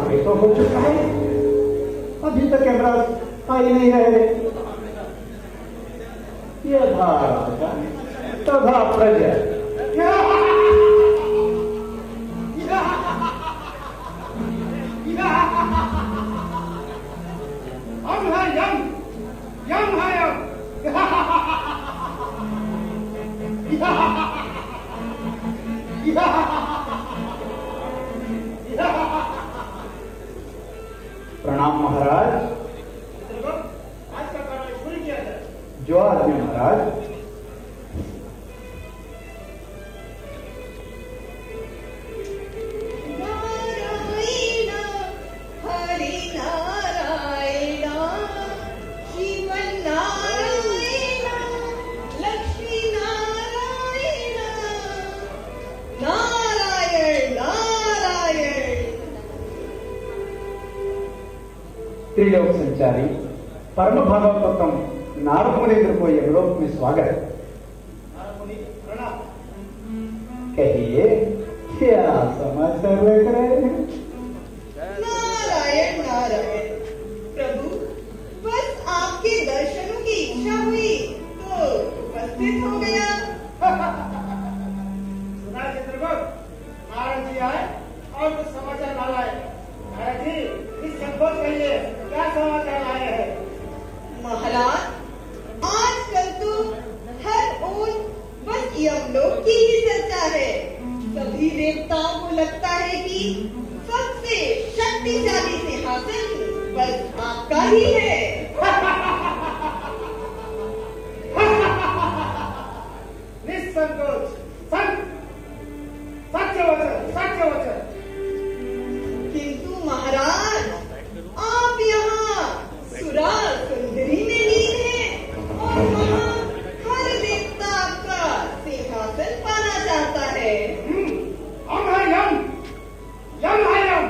समय तो हो चुका है, अभी तक यमराज आ ही नहीं रहे। यथा राजा तथा प्रजा। हम है यम, यम है यम। प्रणाम महाराज। आज का कार्य पूरी किया जाए। जो आज्ञा महाराज। त्रिलोक संचारी परम भागवतम नारद मुनीन्द्र को यमलोक में स्वागत। नारद मुनि प्रणाम। कहिए क्या समाचार लेकर आए हैं? नारायण नारायण प्रभु, बस आपके दर्शनों की इच्छा हुई तो उपस्थित हो गया। सुना चित्रगुप्त, नारद जी आए और कुछ समाचार ला लाए। नारद जी इस संकोच कहिए, क्या समाचार लाए हैं? महाराज, आजकल तो हर ओर बस यमलोक की ही चर्चा है। सभी देवताओं को लगता है कि सबसे शक्तिशाली सिंहासन बस आपका ही है। निसंकोच, सत्य वचन, सत्य वचन। किंतु महाराज, आप यहाँ सुरा सुंदरी में लीन हैं और वहाँ हर देवता आपका सिंहासन पाना चाहता है। हम है यम, यम है यम।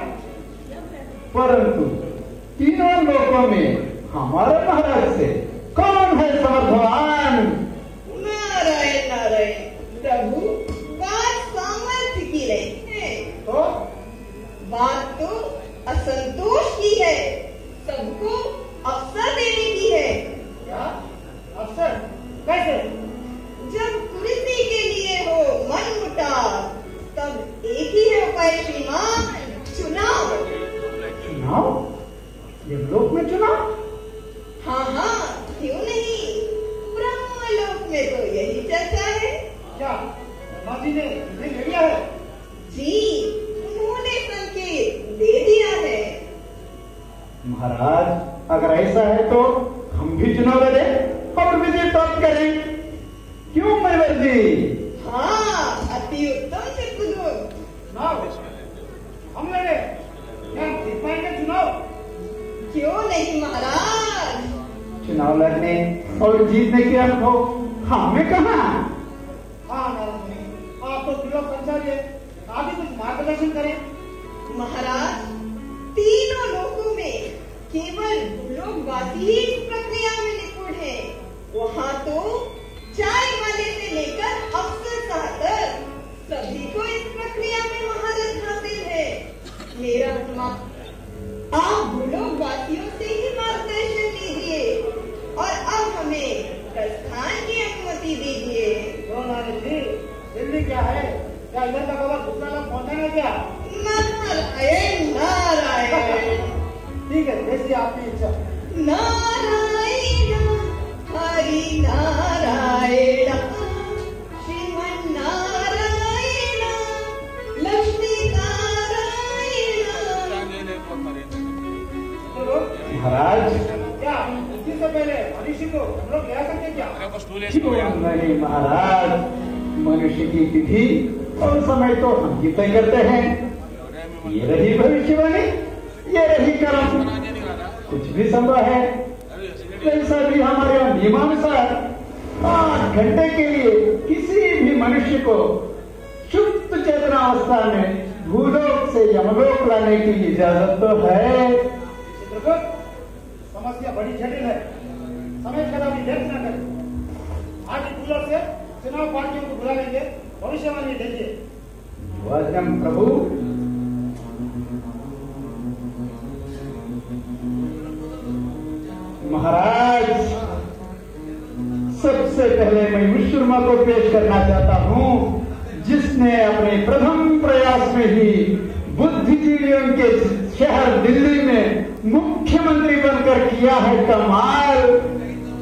परंतु तीनों लोकों में हमारे महाराज से कौन है समर्थवान? नारायण नारायण प्रभु, बात सामर्थ्य की नहीं है, तो बात तो असंतोष की है। सबको अवसर देने की है। क्या अवसर? कैसे? जब कुर्सी के लिए हो मन मुटाव, तब एक ही है उपाय श्रीमान, चुनाव। चुनाव? यमलोक में चुनाव? हाँ हाँ, क्यों नहीं, ब्रह्मलोक में तो यही चर्चा है। क्या ब्रह्मा जी ने निर्णय ले लिया है? जी, उन्होंने संकेत दे दिया है। महाराज, अगर ऐसा है तो हम भी चुनाव लड़ें और विजय प्राप्त करें। क्यों मयूर जी? हाँ, अति उत्तम चित्रगुप्त। चुनाव हम लड़े, क्या हम जीत पाएंगे चुनाव? क्यों नहीं महाराज। चुनाव लड़ने और जीतने के अनुभव हमें कहाँ? हाँ नारद मुनि, आप तो त्रिलोक संचारी है, आप ही कुछ मार्गदर्शन करें। महाराज, तीनों लोकों में केवल भूलोकवासी ही इस प्रक्रिया में निपुण है। वहाँ तो चाय वाले से लेकर अफसर तक सभी को इस प्रक्रिया में महारत हासिल है। मेरा आप भूलोकवासियों से ही मार्गदर्शन लीजिए और अब हमें प्रस्थान की अनुमति दीजिए। तो नारद जी, दिल्ली क्या है? क्या इधर तक होगा, दूसरा तक पहुँचाना क्या? नारायण नारायण। ठीक है, जैसी आपकी इच्छा। नारायण हरि नारायण श्रीमन नारायण लक्ष्मी नारायण। महाराज, क्या उसी से पहले मनुष्य को हम लोग ले आ सकते क्या? क्यों नहीं महाराज, मनुष्य की तिथि और समय तो हम ही तय करते हैं। ये रही भविष्यवाणी, ये रही कर्म, कुछ भी संभव है। वैसा भी हमारे नियमानुसार 8 घंटे के लिए किसी भी मनुष्य को सुप्त चेतनावस्था में भूलोक से यमलोक लाने की इजाजत तो है। चित्रगुप्त, समस्या बड़ी जटिल है, समय कदापि व्यर्थ न करें। आज ही भूलोक से चुनाव पार्टियों को बुला लेंगे, भविष्यवाणी देंगे। वाजम प्रभु। महाराज, सबसे पहले मैं उस शर्मा को पेश करना चाहता हूं जिसने अपने प्रथम प्रयास में ही बुद्धिजीवियों के शहर दिल्ली में मुख्यमंत्री बनकर किया है कमाल,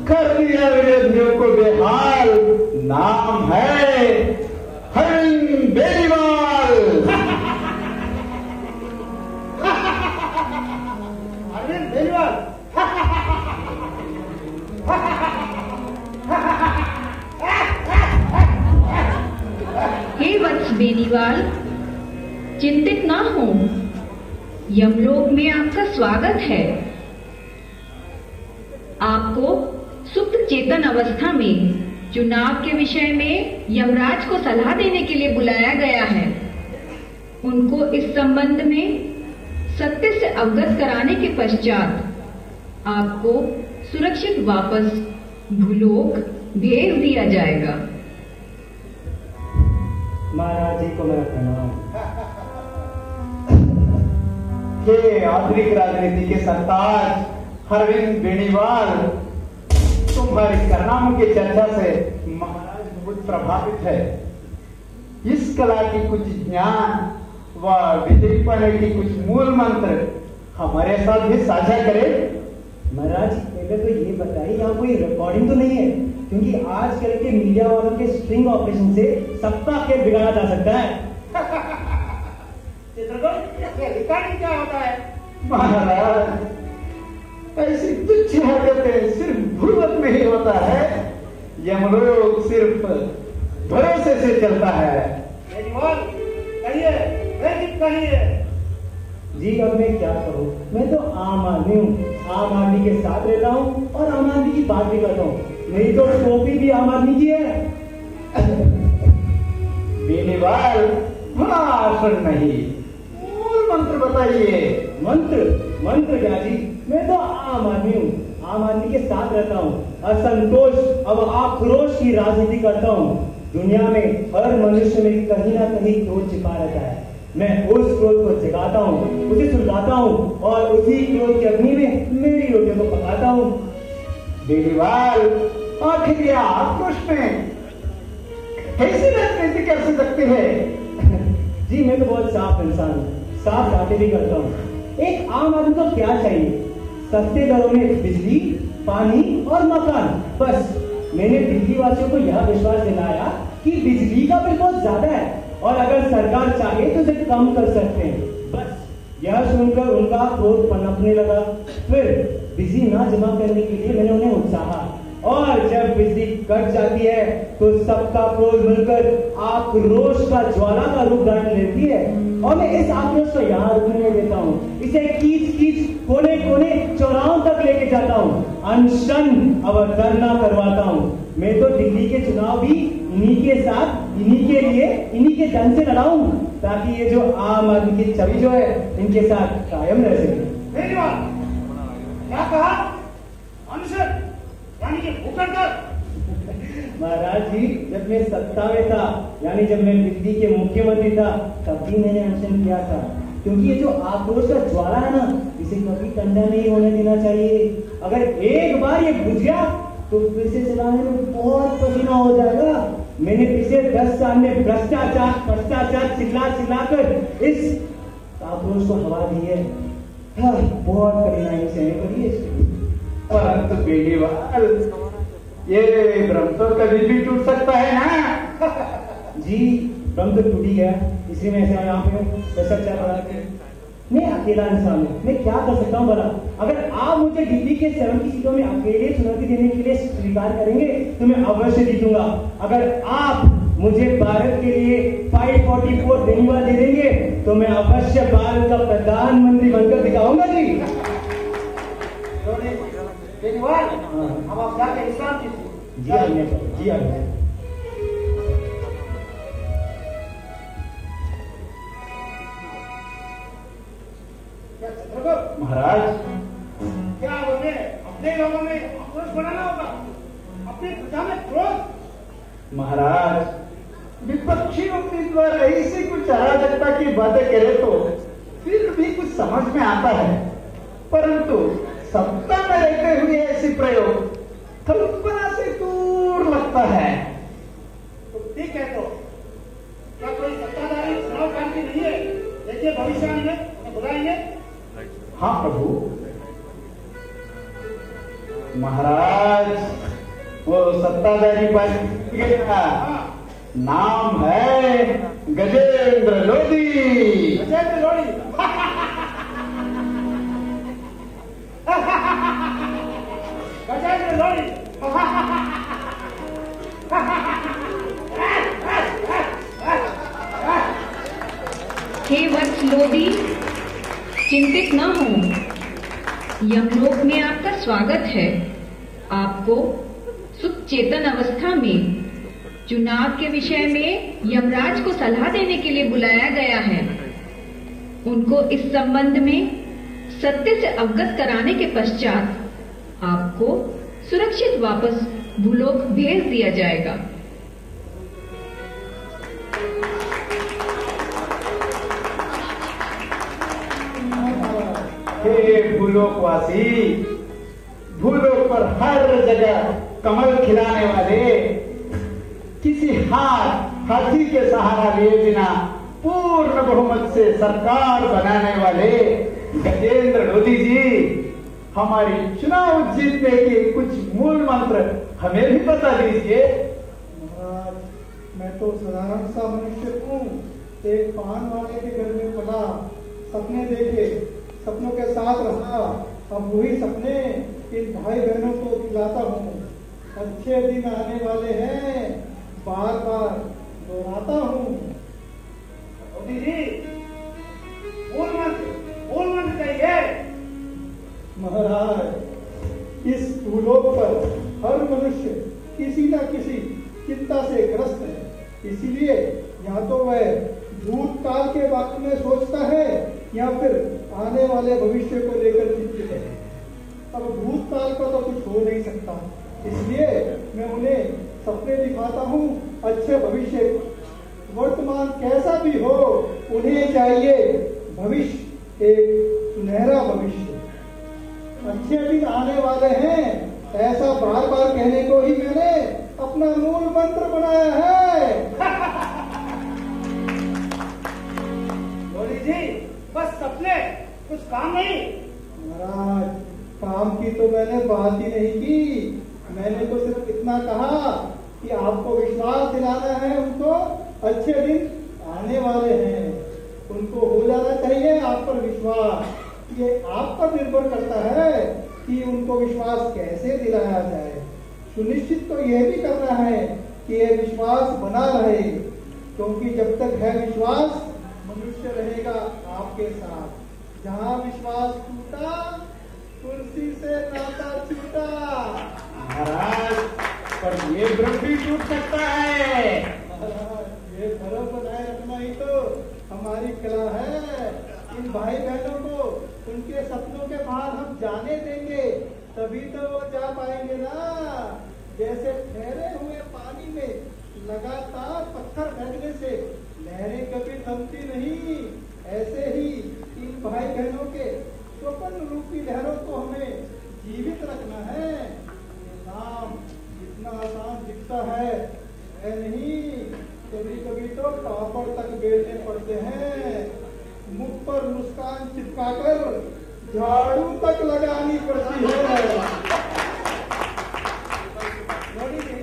कर दिया विरोधियों को बेहाल। नाम है अरविंद बेनीवाल। अरविंद बेनीवाल। हे वत्स बेनीवाल, चिंतित ना हो, यमलोक में आपका स्वागत है। आपको सुप्त चेतन अवस्था में चुनाव के विषय में यमराज को सलाह देने के लिए बुलाया गया है। उनको इस संबंध में सत्य से अवगत कराने के पश्चात आपको सुरक्षित वापस भूलोक भेज दिया जाएगा। महाराज जी को मेरा प्रणाम। ये आधुनिक राजनीति के सरताज अरविंद बेनीवाल, तुम्हारी कारनामों की चर्चा से महाराज बहुत प्रभावित है। इस कला की कुछ ज्ञान व विजयी पाने की कुछ मूल मंत्र हमारे साथ भी साझा करें। महाराज पहले तो ये बताइए, यहाँ कोई रिकॉर्डिंग तो नहीं है? क्योंकि आजकल के मीडिया वालों के स्ट्रिंग ऑपरेशन से सबका खेल बिगाड़ा जा सकता है। रिकॉर्डिंग क्या होता है? महाराज, ऐसी तुच्छ हरकतें सिर्फ भूलोक में ही होता है। यमलोक सिर्फ भरोसे से चलता है। कहिए जी, अब मैं क्या करूं? मैं तो आम आदमी हूँ, आम आदमी के साथ रहता हूँ और आम आदमी की बात भी करता हूँ। मेरी तो टोपी भी आम आदमी की है। बेनीवाल, भाषण नहीं, मूल मंत्र बताइए। मंत्र क्या जी? मैं तो आम आदमी हूँ, आम आदमी के साथ रहता हूँ। असंतोष अब आक्रोश की राजनीति करता हूँ। दुनिया में हर मनुष्य में कहीं ना कहीं क्रोध छिपा रहता है। मैं उस क्रोध को जगाता हूँ, उसे सुलगाता हूँ और उसी क्रोध की अग्नि में मेरी रोटियों को पकाता हूँ। बेनीवाल, आखिर यह आक्रोश में कैसी राजनीति कर सकती है? जी, मैं तो बहुत साफ इंसान हूँ, साफ बातें भी करता हूँ। एक आम आदमी को क्या चाहिए? सस्ते दरों में बिजली, पानी और मकान। बस मैंने दिल्ली वासियों को यह विश्वास दिलाया कि बिजली का बिल बहुत ज्यादा है और अगर सरकार चाहे तो उसे कम कर सकते हैं। बस यह सुनकर उनका क्रोध पनपने लगा। फिर बिजली ना जमा करने के लिए मैंने उन्हें उकसाया और जब बिजली कट जाती है तो सबका क्रोध मिलकर आक्रोश का ज्वाला का रूप धारण लेती है और मैं इस आक्रोश को यहाँ रुकने नहीं देता हूँ। इसे कीच कीच कोने कोने चौराहों तक लेके जाता हूँ, अनशन अवधरना करवाता हूँ। मैं तो दिल्ली के चुनाव भी इन्हीं के साथ, इन्हीं के लिए, इन्हीं के धन से लड़ाऊं ताकि ये जो आम आदमी की छवि जो है इनके साथ कायम रह सके। क्या कहा? अनशन यानी कि भूखंडर? महाराज जी, जब मैं सत्ता में था, यानी जब मैं दिल्ली के मुख्यमंत्री था, तब भी मैंने अनशन किया था। क्योंकि ये जो आक्रोश का ज्वाला है ना, इसे कभी ठंडा नहीं होने देना चाहिए। अगर एक बार ये बुझ गया तो फिर से चलाने में बहुत पसीना हो जाएगा। मैंने पिछले 10 साल में भ्रष्टाचार चिल्ला कर इस आक्रोश को हवा दी है। बहुत कठिनाई सहनी पड़ी है इसके। परंतु बेनीवाल, ये भ्रम तो कभी भी टूट सकता है ना? जी, भ्रम तो टूट ही गया, इसलिए मैं ऐसे यहाँ पे भ्रष्टाचार बढ़ा के। मैं अकेला इंसान हूँ, मैं क्या कर सकता हूँ भला? अगर आप मुझे दिल्ली के 70 सीटों में अकेले चुनौती देने के लिए स्वीकार करेंगे तो मैं अवश्य जीतूंगा। अगर आप मुझे भारत के लिए 544 बेनीवाल दे देंगे तो मैं अवश्य भारत का प्रधानमंत्री बनकर दिखाऊंगा। जी बेनीवाल, अब आप जाके विश्राम कीजिए। जी आज्ञा। महाराज, क्या बोले? अपने लोगों में आक्रोश बनाना होगा, अपनी प्रजा में क्रोध। महाराज, विपक्षी उम्मीदवार ऐसी कुछ अराजकता की बातें करे तो फिर भी कुछ समझ में आता है, परंतु सत्ता में कहते हुए ऐसी प्रयोग कल्पना से दूर लगता है। तो ठीक है, तो क्या कोई सत्ताधारी चुनाव क्रांति नहीं है? देखिए भविष्यवाणी में उन्हें बुलाएंगे। हाँ प्रभु। महाराज वो सत्ताधारी पर गया, नाम है गजेंद्र लोधी। गजेंद्र लोधी। गजेंद्र लोधी। हे वत्स लोधी, चिंतित न हो, यमलोक में आपका स्वागत है। आपको सुप्त चेतन अवस्था में चुनाव के विषय में यमराज को सलाह देने के लिए बुलाया गया है। उनको इस संबंध में सत्य से अवगत कराने के पश्चात आपको सुरक्षित वापस भूलोक भेज दिया जाएगा। हे भूलोकवासी, भूलोक पर हर जगह कमल खिलाने वाले, किसी हाथी के सहारा लिए बिना पूर्ण बहुमत से सरकार बनाने वाले गजेंद्र लोधी जी, हमारी चुनाव जीतने के कुछ मूल मंत्र हमें भी बता दीजिए। महाराज, मैं तो साधारण सा मनुष्य हूँ। एक पान वाले के घर में पला, सपने देखे, सपनों के साथ रहा। अब वही सपने इन भाई बहनों को खिलाता हूँ। अच्छे दिन आने वाले हैं, बार बार दोहराता हूँ। लोधी जी, मूल मंत्र कहिए। महाराज, इस भूलोक पर हर मनुष्य किसी न किसी चिंता से ग्रस्त है। इसीलिए या तो वह भूतकाल के बारे में सोचता है या फिर आने वाले भविष्य को लेकर चिंतित है। अब भूतकाल का तो कुछ हो नहीं सकता, इसलिए मैं उन्हें सपने दिखाता हूँ अच्छे भविष्य। वर्तमान कैसा भी हो, उन्हें चाहिए भविष्य, एक सुनहरा भविष्य। अच्छे दिन आने वाले हैं, ऐसा बार बार कहने को ही मैंने अपना मूल मंत्र बनाया है। लोधी जी, बस सपने, कुछ काम नहीं। महाराज, काम की तो मैंने बात ही नहीं की। मैंने तो सिर्फ इतना कहा कि आपको विश्वास दिलाना है उनको अच्छे दिन आने वाले हैं। उनको हो जाना चाहिए आप पर विश्वास। ये आप पर निर्भर करता है कि उनको विश्वास कैसे दिलाया जाए। सुनिश्चित तो यह भी करना है कि यह विश्वास बना रहे, क्योंकि जब तक है विश्वास, मनुष्य रहेगा आपके साथ। जहाँ विश्वास टूटा, तुलसी से नाता छूटा। महाराज, पर ये भ्रम भी टूट सकता है। ये भ्रम बनाए रखना ही तो हमारी कला है। इन भाई बहनों को उनके सपनों के बाहर हम जाने देंगे, तभी तो वो जा पाएंगे ना। जैसे ठहरे हुए पानी में लगातार पत्थर फेंकने से लहरें कभी थमती नहीं, ऐसे ही इन भाई बहनों के स्वप्न रूपी लहरों को हमें जीवित रखना है। ये काम इतना आसान दिखता है नहीं, कभी कभी तो पापड़ तक बेलने पड़ते हैं। मुख पर मुस्कान चिपकाकर झाड़ू तक लगानी पड़ती है। लोधी जी,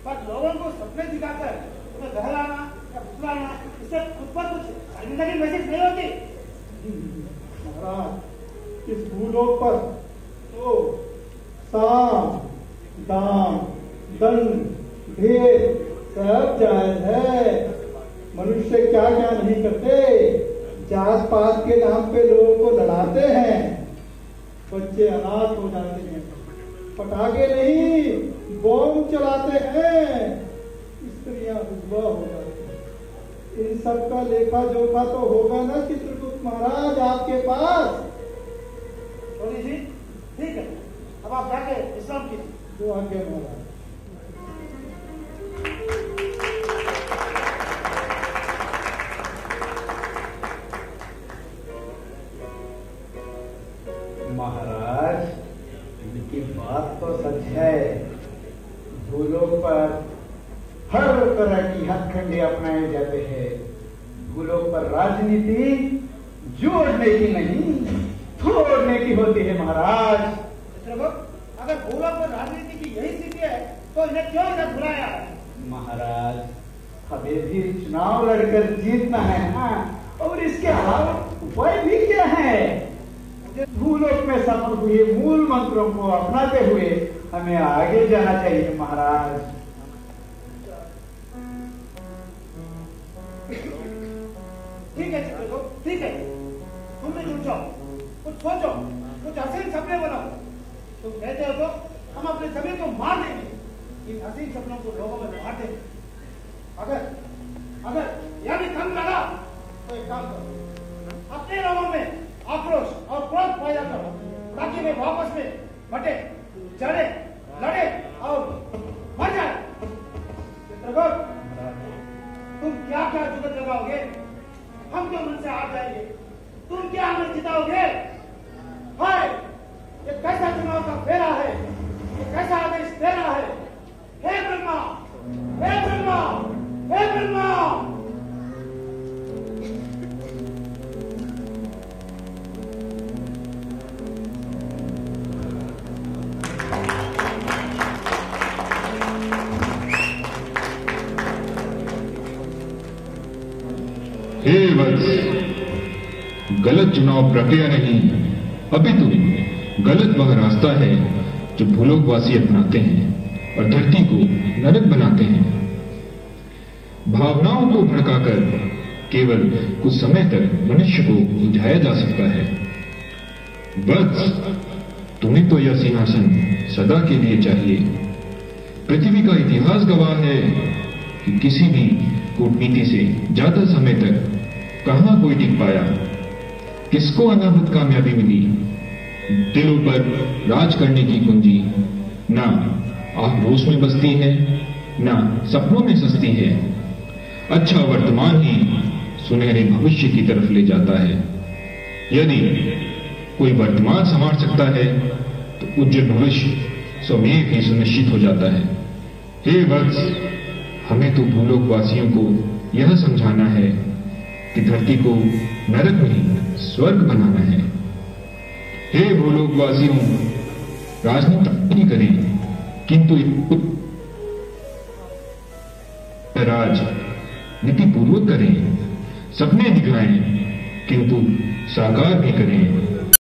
पर लोगों को सपने दिखाकर उन्हें बहलाना या फुसलाना, इससे खुद पर कुछ शर्मिंदगी महसूस नहीं होती? महाराज, इस भूलोक पर तो साम, दाम, दंड, भेद सब जायज है। मनुष्य क्या क्या नहीं करते। जात पात के नाम पे लोगों को लड़ाते हैं, बच्चे अनाथ हो जाते हैं, पटाखे नहीं बॉम्ब चलाते हैं, स्त्रियां विधवा हो जाती हैं। इन सब का लेखा जोखा तो होगा ना चित्रगुप्त महाराज आपके पास। लोधी जी, ठीक है, अब आप जाके विश्राम कीजिए। जो आगे महाराज। महाराज, ये बात तो सच है, भूलोक पर हर तरह की हथकंडे अपनाए जाते हैं। भूलोक पर राजनीति जोड़ने की नहीं, तोड़ने की होती है महाराज। अगर भूलोक पर राजनीति की यही स्थिति है तो इन्हें क्यों इधर बुलाया है? महाराज, हमें भी चुनाव लड़कर जीतना है ना, और इसके अलावा उपाय भी क्या है? भूलोक में सफल हुए मूल मंत्रों को अपनाते हुए हमें आगे जाना चाहिए महाराज। ठीक है चित्रगुप्त, ठीक है, तुम भी जुट जाओ, कुछ सोचो, कुछ हसीन सपने बनाओ। तुम कहते हो तो हम अपने जमीन को मार देंगे, इन हसीन सपनों को लोगों में बांट देंगे। अगर यह भी कम लगा तो एक काम करो, अपने लोगों में आक्रोश और क्रोध पैदा करो, ताकि वे वापस में बटे, चढ़े, लड़े और मर जाए। चित्रगुप्त, तुम क्या क्या जुगत लगाओगे? हम क्यों मन से हार जाएंगे? तुम क्या हमें जिताओगे? हाय, ये कैसा चुनाव का फेरा है? ये कैसा आदेश दे रहा है? हे ब्रह्मा, हे ब्रह्मा, हे ब्रह्मा! हे वत्स, गलत चुनाव प्रक्रिया नहीं, अपितु गलत वह रास्ता है जो भूलोकवासी अपनाते हैं और धरती को नरक बनाते हैं। भावनाओं को भड़काकर केवल कुछ समय तक मनुष्य को उलझाया जा सकता है। वत्स, तुम्हें तो यह सिंहासन सदा के लिए चाहिए। पृथ्वी का इतिहास गवाह है कि किसी भी कूटनीति से ज्यादा समय तक कहां कोई टिक पाया। किसको अनाहत कामयाबी मिली? दिलों पर राज करने की कुंजी ना आक्रोश में बसती है, ना सपनों में सस्ती है। अच्छा वर्तमान ही सुनहरे भविष्य की तरफ ले जाता है। यदि कोई वर्तमान संवार सकता है तो उज्जवल भविष्य स्वमेव ही सुनिश्चित हो जाता है। हे वत्स, हमें तो भूलोकवासियों को यह समझाना है कि धरती को नरक नहीं स्वर्ग बनाना है। हे भूलोकवासियों, राजनीति नहीं करें, किंतु राज नीतिपूर्वक करें। सपने दिखाएं, किंतु साकार भी करें।